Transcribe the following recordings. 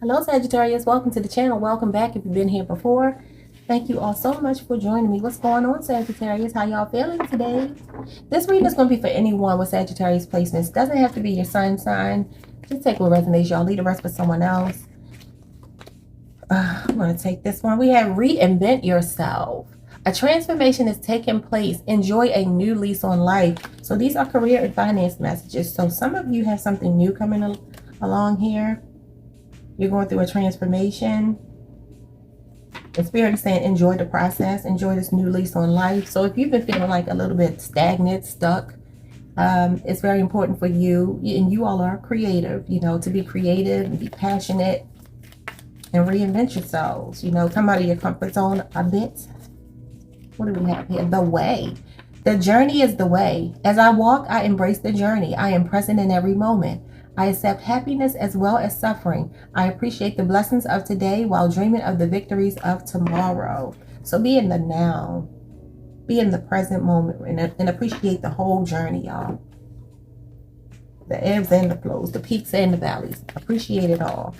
Hello Sagittarius, welcome to the channel. Welcome back if you've been here before. Thank you all so much for joining me. What's going on, Sagittarius? How y'all feeling today? This reading is going to be for anyone with Sagittarius placements. Doesn't have to be your sun sign. Just take what resonates, y'all. Leave the rest for someone else. I'm going to take this one. We have reinvent yourself. A transformation is taking place. Enjoy a new lease on life. So these are career and finance messages. So some of you have something new coming along here. You're going through a transformation. The Spirit is saying enjoy the process. Enjoy this new lease on life. So if you've been feeling like a little bit stagnant, stuck, it's very important for you. And you all are creative, you know, to be creative and be passionate and reinvent yourselves. You know, come out of your comfort zone a bit. What do we have here? The way. The journey is the way. As I walk, I embrace the journey. I am present in every moment. I accept happiness as well as suffering. I appreciate the blessings of today while dreaming of the victories of tomorrow. So be in the now. Be in the present moment and appreciate the whole journey, y'all. The ebbs and the flows, the peaks and the valleys. Appreciate it all.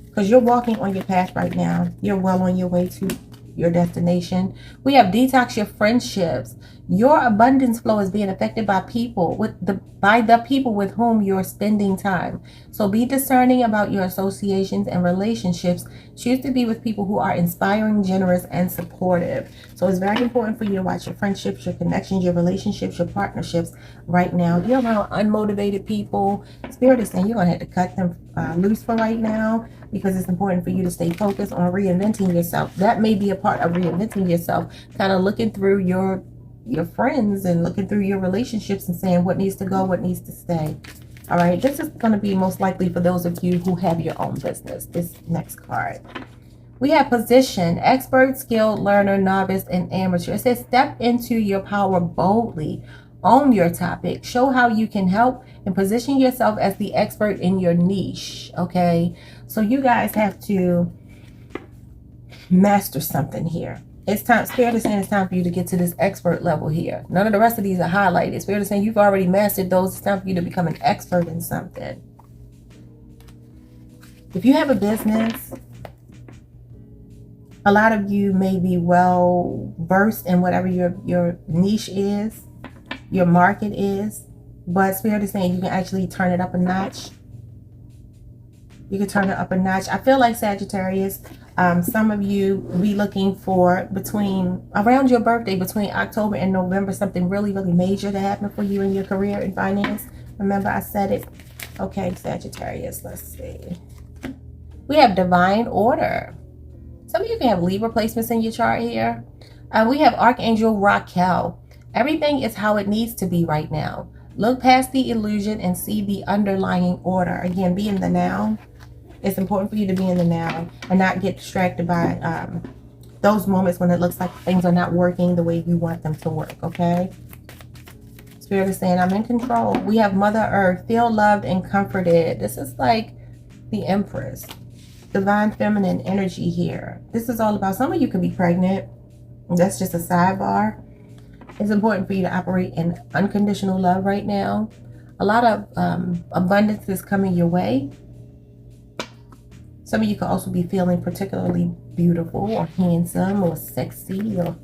Because you're walking on your path right now. You're well on your way to your destination. We have detox your friendships. Your abundance flow is being affected by the people with whom you're spending time. So be discerning about your associations and relationships. Choose to be with people who are inspiring, generous, and supportive. So it's very important for you to watch your friendships, your connections, your relationships, your partnerships right now. You're around unmotivated people. Spirit is saying you're going to have to cut them loose for right now, because it's important for you to stay focused on reinventing yourself. That may be a part of reinventing yourself, kind of looking through your friends and looking through your relationships and saying what needs to go, what needs to stay. All right, this is going to be most likely for those of you who have your own business. This next card. We have position, expert, skilled, learner, novice, and amateur. It says step into your power boldly. Own your topic. Show how you can help and position yourself as the expert in your niche. Okay, so you guys have to master something here. It's time. Spirit is saying it's time for you to get to this expert level here. None of the rest of these are highlighted. Spirit is saying you've already mastered those. It's time for you to become an expert in something. If you have a business, a lot of you may be well versed in whatever your niche is, your market is, but Spirit is saying you can actually turn it up a notch. You can turn it up a notch. I feel like Sagittarius, some of you be looking for around your birthday, between October and November, something really, really major to happen for you in your career and finance. Remember I said it. Okay, Sagittarius, let's see. We have divine order. Some of you can have Libra placements in your chart here. We have Archangel Raquel. Everything is how it needs to be right now. Look past the illusion and see the underlying order. Again, be in the now. It's important for you to be in the now and not get distracted by those moments when it looks like things are not working the way you want them to work, okay? Spirit is saying, I'm in control. We have Mother Earth. Feel loved and comforted. This is like the Empress. Divine feminine energy here. This is all about, some of you could be pregnant. That's just a sidebar. It's important for you to operate in unconditional love right now. A lot of abundance is coming your way. Some of you could also be feeling particularly beautiful or handsome or sexy. Or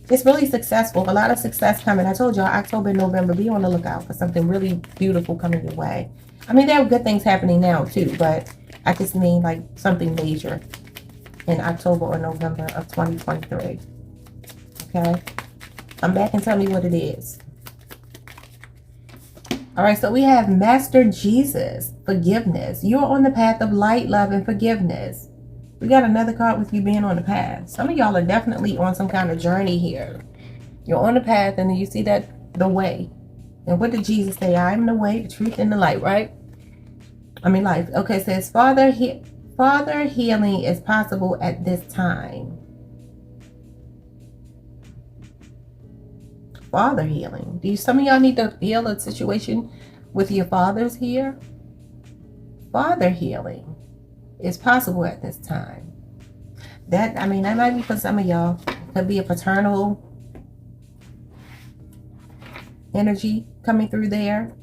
it's really successful. A lot of success coming. I told y'all October and November, be on the lookout for something really beautiful coming your way. I mean, there are good things happening now too, but I just mean like something major in October or November of 2023. Okay? Come back and tell me what it is. All right, so we have Master Jesus, forgiveness. You're on the path of light, love, and forgiveness. We got another card with you being on the path. Some of y'all are definitely on some kind of journey here. You're on the path, and then you see that the way. And what did Jesus say? I am the way, the truth, and the light, right? I mean, life. Okay, it says, Father, healing is possible at this time. Father healing. Some of y'all need to heal a situation with your fathers here? Father healing is possible at this time. That might be for some of y'all. Could be a paternal energy coming through there.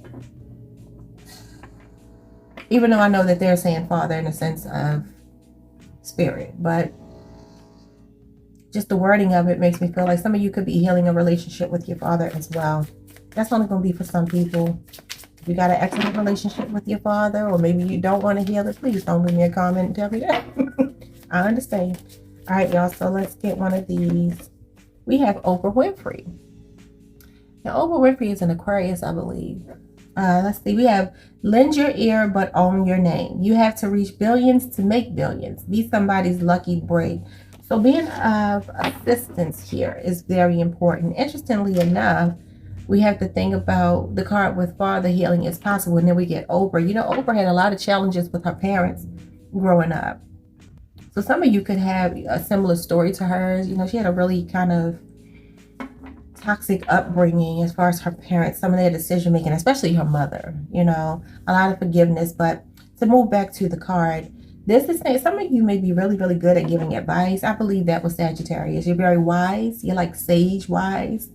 Even though I know that they're saying father in the sense of spirit, but just the wording of it makes me feel like some of you could be healing a relationship with your father as well. That's only going to be for some people. If you got an excellent relationship with your father, or maybe you don't want to heal it, please don't leave me a comment and tell me that. I understand. All right, y'all, so let's get one of these. We have Oprah Winfrey. Now, Oprah Winfrey is an Aquarius, I believe. Let's see. We have lend your ear, but own your name. You have to reach billions to make billions. Be somebody's lucky break. So being of assistance here is very important. Interestingly enough, we have to think about the card with father healing is possible. And then we get Oprah. You know, Oprah had a lot of challenges with her parents growing up. So some of you could have a similar story to hers. You know, she had a really kind of toxic upbringing as far as her parents, some of their decision making, especially her mother, you know, a lot of forgiveness. But to move back to the card, this is saying some of you may be really, really good at giving advice. I believe that was Sagittarius. You're very wise. You're like sage wise.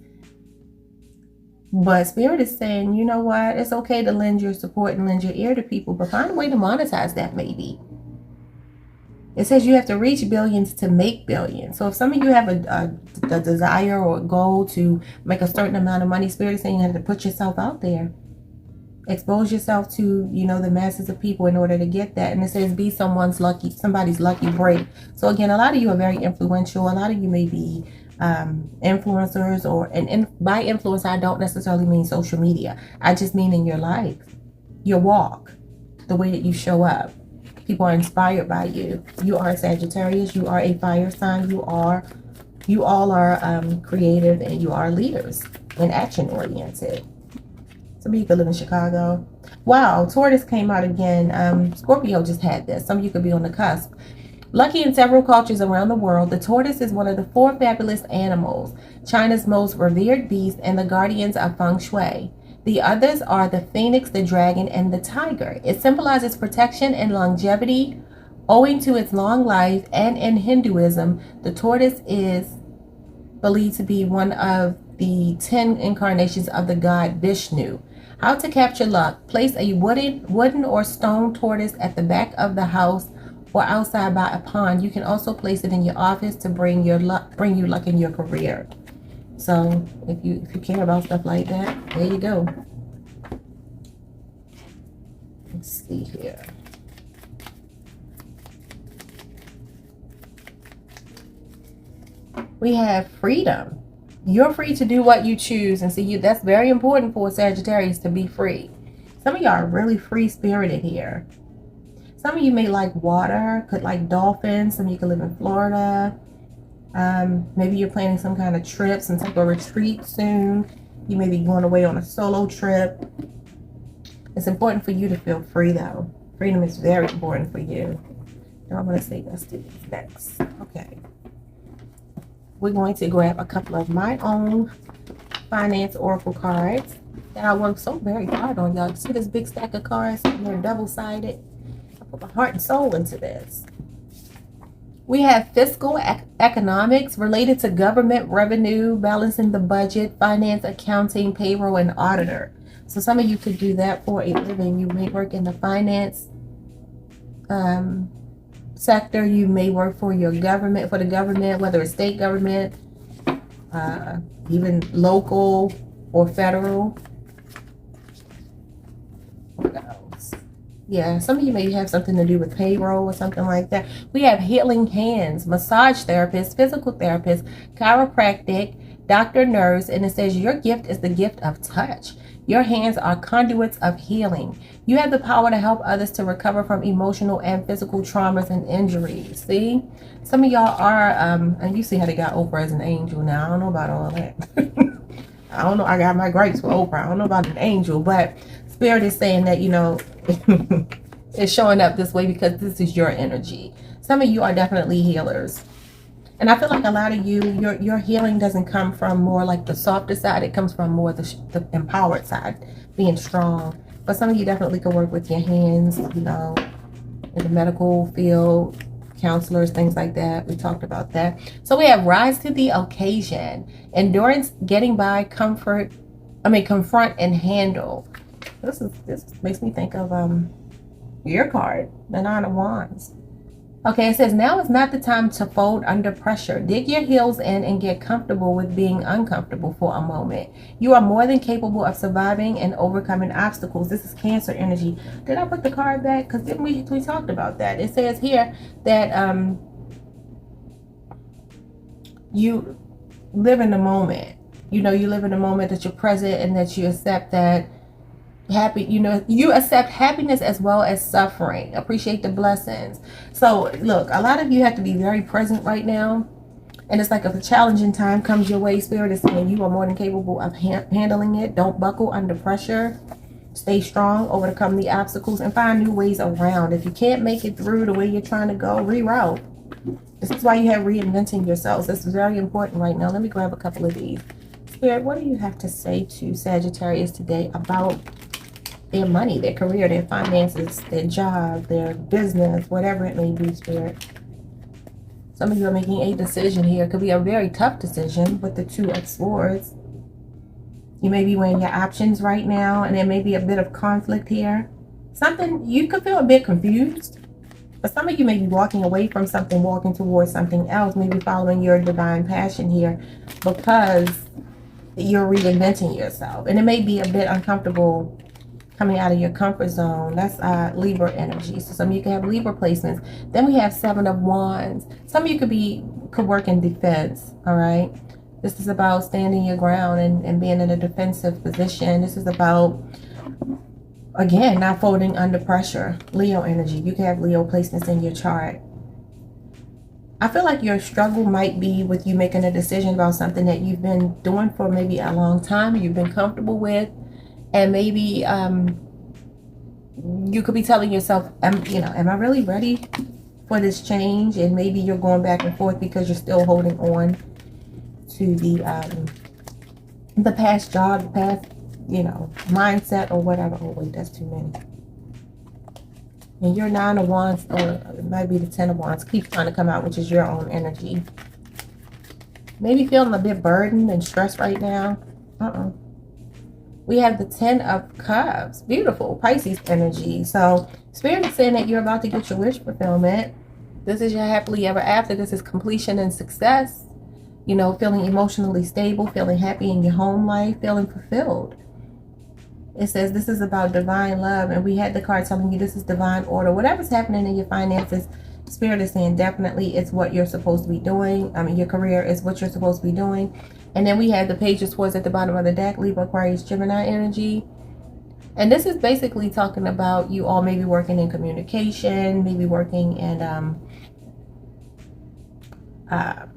But Spirit is saying, you know what? It's okay to lend your support and lend your ear to people, but find a way to monetize that maybe. It says you have to reach billions to make billions. So if some of you have a desire or a goal to make a certain amount of money, Spirit is saying you have to put yourself out there. Expose yourself to, you know, the masses of people in order to get that. And it says be somebody's lucky break. So again, a lot of you are very influential. A lot of you may be influencers, and by influence, I don't necessarily mean social media. I just mean in your life, your walk, the way that you show up. People are inspired by you. You are a Sagittarius. You are a fire sign. You all are creative, and you are leaders and action oriented. Some of you could live in Chicago. Wow, Taurus came out again. Scorpio just had this. Some of you could be on the cusp. Lucky in several cultures around the world, the tortoise is one of the 4 fabulous animals, China's most revered beast, and the guardians of feng shui. The others are the phoenix, the dragon, and the tiger. It symbolizes protection and longevity owing to its long life, and in Hinduism, the tortoise is believed to be one of the 10 incarnations of the god Vishnu. How to capture luck. Place a wooden or stone tortoise at the back of the house or outside by a pond. You can also place it in your office to bring you luck in your career. So if you care about stuff like that, there you go. Let's see here. We have freedom. You're free to do what you choose, and see, that's very important for Sagittarius, to be free. Some of y'all are really free spirited here. Some of you may like water, could like dolphins. Some of you could live in Florida. Maybe you're planning some kind of trip, some type of retreat soon. You may be going away on a solo trip. It's important for you to feel free, though. Freedom is very important for you. Now I'm going to say let's do this next. Okay. We're going to grab a couple of my own finance oracle cards that I worked so very hard on, y'all. See this big stack of cards? They're double-sided. I put my heart and soul into this. We have fiscal economics related to government revenue, balancing the budget, finance, accounting, payroll, and auditor. So some of you could do that for a living. You may work in the finance sector. You may work for the government, whether it's state government, even local or federal. What else? Yeah, some of you may have something to do with payroll or something like that. We have healing hands, massage therapist, physical therapist, chiropractic, doctor, nurse, and it says your gift is the gift of touch. Your hands are conduits of healing. You have the power to help others to recover from emotional and physical traumas and injuries. See, some of y'all are, and you see how they got Oprah as an angel now. I don't know about all that. I don't know. I got my gripes with Oprah. I don't know about an angel, but Spirit is saying that, you know, it's showing up this way because this is your energy. Some of you are definitely healers. And I feel like a lot of you, your healing doesn't come from more like the softer side. It comes from more the empowered side, being strong. But some of you definitely can work with your hands, you know, in the medical field, counselors, things like that. We talked about that. So we have rise to the occasion, endurance, getting by, comfort, confront and handle. This makes me think of your card, the Nine of Wands. Okay, it says, now is not the time to fold under pressure. Dig your heels in and get comfortable with being uncomfortable for a moment. You are more than capable of surviving and overcoming obstacles. This is Cancer energy. Did I put the card back? Because didn't we talked about that? It says here that you live in the moment. You know, you live in the moment, that you're present, and that you accept that you accept happiness as well as suffering. Appreciate the blessings. So look, a lot of you have to be very present right now, and it's like if a challenging time comes your way, Spirit is saying you are more than capable of handling it. Don't buckle under pressure. Stay strong, overcome the obstacles, and find new ways around. If you can't make it through the way you're trying to go, reroute. This is why you have reinventing yourselves. This is very important right now. Let me grab a couple of these. Spirit, what do you have to say to Sagittarius today about their money, their career, their finances, their job, their business, whatever it may be, Spirit? Some of you are making a decision here. It could be a very tough decision with the Two of Swords. You may be weighing your options right now, and there may be a bit of conflict here. Something, you could feel a bit confused, but some of you may be walking away from something, walking towards something else, maybe following your divine passion here, because you're reinventing yourself. And it may be a bit uncomfortable coming out of your comfort zone. That's Libra energy. So some of you can have Libra placements. Then we have Seven of Wands. Some of you could work in defense. All right. This is about standing your ground and being in a defensive position. This is about, again, not folding under pressure. Leo energy. You can have Leo placements in your chart. I feel like your struggle might be with you making a decision about something that you've been doing for maybe a long time, you've been comfortable with. And maybe you could be telling yourself, am I really ready for this change? And maybe you're going back and forth because you're still holding on to the past job, the past, mindset or whatever. Oh, wait, that's too many. And your Nine of Wands, or it might be the Ten of Wands, keeps trying to come out, which is your own energy. Maybe feeling a bit burdened and stressed right now. We have the Ten of Cups. Beautiful. Pisces energy. So Spirit is saying that you're about to get your wish fulfillment. This is your happily ever after. This is completion and success. Feeling emotionally stable, feeling happy in your home life, feeling fulfilled. It says this is about divine love. And we had the card telling you this is divine order. Whatever's happening in your finances, Spirit is saying definitely it's what you're supposed to be doing. Your career is what you're supposed to be doing. And then we have the Page of Swords at the bottom of the deck, Libra, Aquarius, Gemini energy. And this is basically talking about you all maybe working in communication, maybe working in,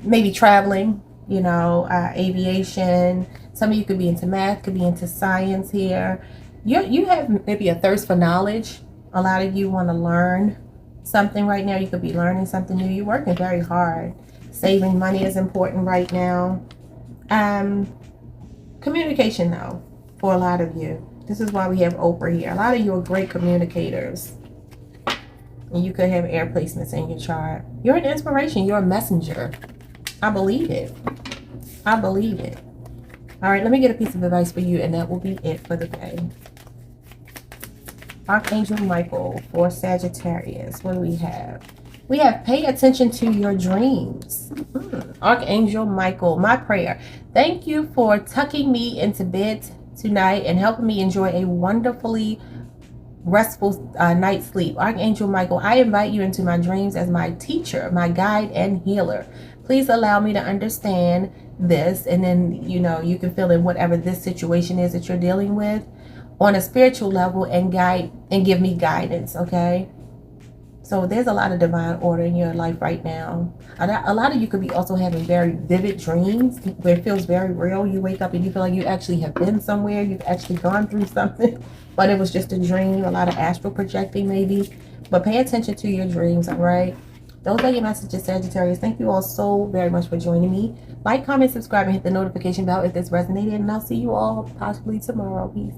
maybe traveling, aviation. Some of you could be into math, could be into science here. You have maybe a thirst for knowledge. A lot of you want to learn something right now. You could be learning something new. You're working very hard. Saving money is important right now. Communication though, for a lot of you. This is why we have Oprah here. A lot of you are great communicators. And you could have air placements in your chart. You're an inspiration. You're a messenger. I believe it. I believe it. All right, let me get a piece of advice for you, and that will be it for the day. Archangel Michael for Sagittarius. What do we have? We have pay attention to your dreams. Archangel Michael, my prayer. Thank you for tucking me into bed tonight and helping me enjoy a wonderfully restful night's sleep. Archangel Michael, I invite you into my dreams as my teacher, my guide, and healer. Please allow me to understand this, and then, you can fill in whatever this situation is that you're dealing with on a spiritual level and guide and give me guidance, okay? So there's a lot of divine order in your life right now. A lot of you could be also having very vivid dreams where it feels very real. You wake up and you feel like you actually have been somewhere. You've actually gone through something, but it was just a dream. A lot of astral projecting maybe. But pay attention to your dreams, all right? Those are your messages, Sagittarius. Thank you all so very much for joining me. Like, comment, subscribe, and hit the notification bell if this resonated. And I'll see you all possibly tomorrow. Peace.